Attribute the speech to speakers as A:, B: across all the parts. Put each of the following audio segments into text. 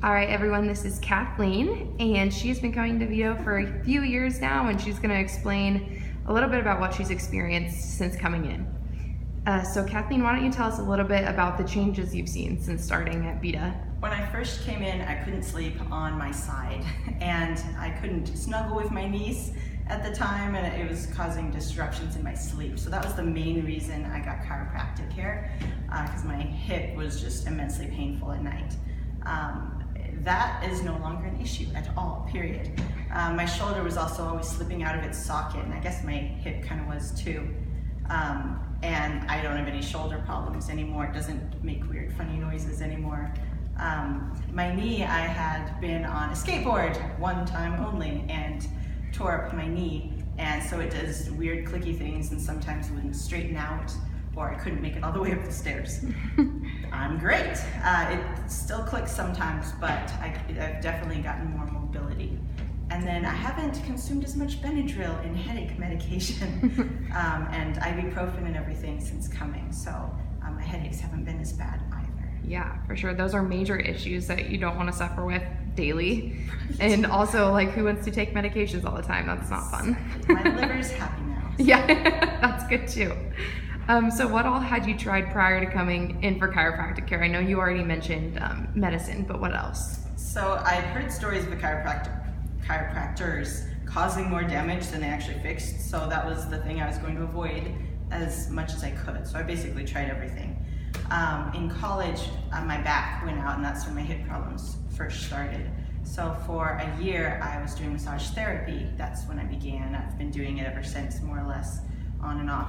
A: All right, everyone, this is Kathleen, and she's been coming to Vito for a few years now, and she's going to explain a little bit about what she's experienced since coming in. So Kathleen, why don't you tell us a little bit about the changes you've seen since starting at Vita?
B: When I first came in, I couldn't sleep on my side, and I couldn't snuggle with my niece at the time, and it was causing disruptions in my sleep. So that was the main reason I got chiropractic care, because my hip was just immensely painful at night. That is no longer an issue at all, period. My shoulder was also always slipping out of its socket, and I guess my hip kind of was too. And I don't have any shoulder problems anymore. It doesn't make weird, funny noises anymore. My knee, I had been on a skateboard one time only and tore up my knee, and so it does weird clicky things, and sometimes it wouldn't straighten out, or I couldn't make it all the way up the stairs. I'm great. It still clicks sometimes, but I've definitely gotten more mobility. And then I haven't consumed as much Benadryl and headache medication and ibuprofen and everything since coming, so my headaches haven't been as bad either.
A: Yeah, for sure. Those are major issues that you don't want to suffer with daily. And also, like, who wants to take medications all the time? That's not fun.
B: My liver's happy now. So.
A: Yeah, that's good too. So what all had you tried prior to coming in for chiropractic care? I know you already mentioned medicine, but what else?
B: So I'd heard stories of the chiropractors causing more damage than they actually fixed, so that was the thing I was going to avoid as much as I could. So I basically tried everything. In college, my back went out, and that's when my hip problems first started. So for a year, I was doing massage therapy. That's when I began. I've been doing it ever since, more or less, on and off.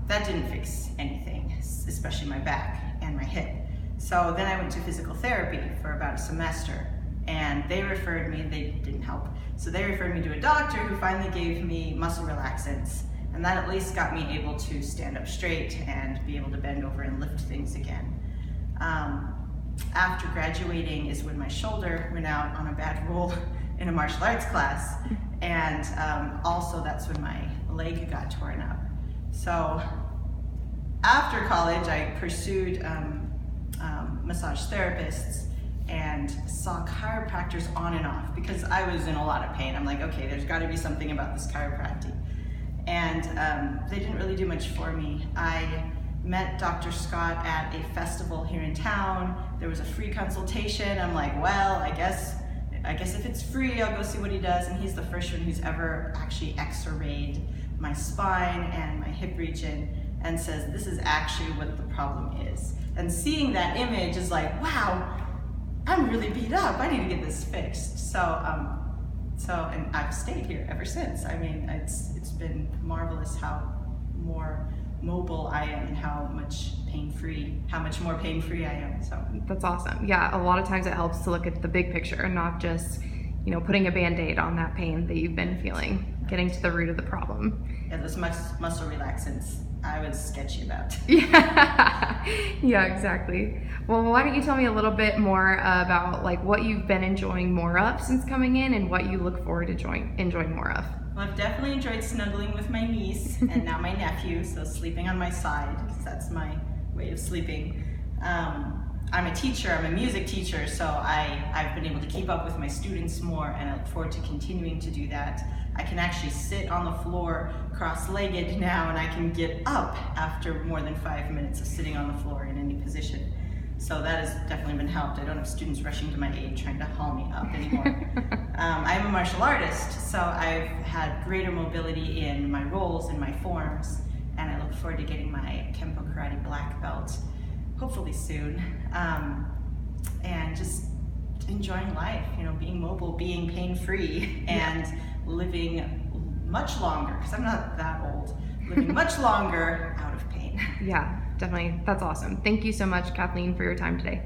B: That didn't fix anything, especially my back and my hip. So then I went to physical therapy for about a semester, and they referred me, they didn't help, so they referred me to a doctor who finally gave me muscle relaxants, and that at least got me able to stand up straight and be able to bend over and lift things again. After graduating is when my shoulder went out on a bad roll in a martial arts class, and also that's when my leg got torn up. So after college, I pursued massage therapists and saw chiropractors on and off because I was in a lot of pain. I'm like, okay, there's got to be something about this chiropractic. And they didn't really do much for me. I met Dr. Scott at a festival here in town. There was a free consultation. I'm like, well, I guess if it's free, I'll go see what he does. And he's the first one who's ever actually x-rayed my spine and my hip region and says, this is actually what the problem is. And seeing that image is like, wow, I'm really beat up. I need to get this fixed. And I've stayed here ever since. I mean, it's been marvelous how more mobile I am and how much more pain-free I am. So
A: that's awesome. Yeah, a lot of times it helps to look at the big picture and not just, putting a Band-Aid on that pain that you've been feeling, getting to the root of the problem.
B: Yeah, those muscle relaxants I was sketchy about.
A: Yeah, exactly. Well, why don't you tell me a little bit more about what you've been enjoying more of since coming in and what you look forward to enjoying more of?
B: Well, I've definitely enjoyed snuggling with my niece and now my nephew, so sleeping on my side, because that's my way of sleeping. I'm a teacher, I'm a music teacher, so I've been able to keep up with my students more, and I look forward to continuing to do that. I can actually sit on the floor cross-legged now, and I can get up after more than 5 minutes of sitting on the floor in any position. So that has definitely been helped. I don't have students rushing to my aid trying to haul me up anymore. I'm a martial artist, so I've had greater mobility in my roles and my forms, and I look forward to getting my Kempo Karate black belt hopefully soon, and just enjoying life, being mobile, being pain-free, and living much longer, because I'm not that old, living much longer out of pain.
A: Yeah, definitely. That's awesome. Thank you so much, Kathleen, for your time today.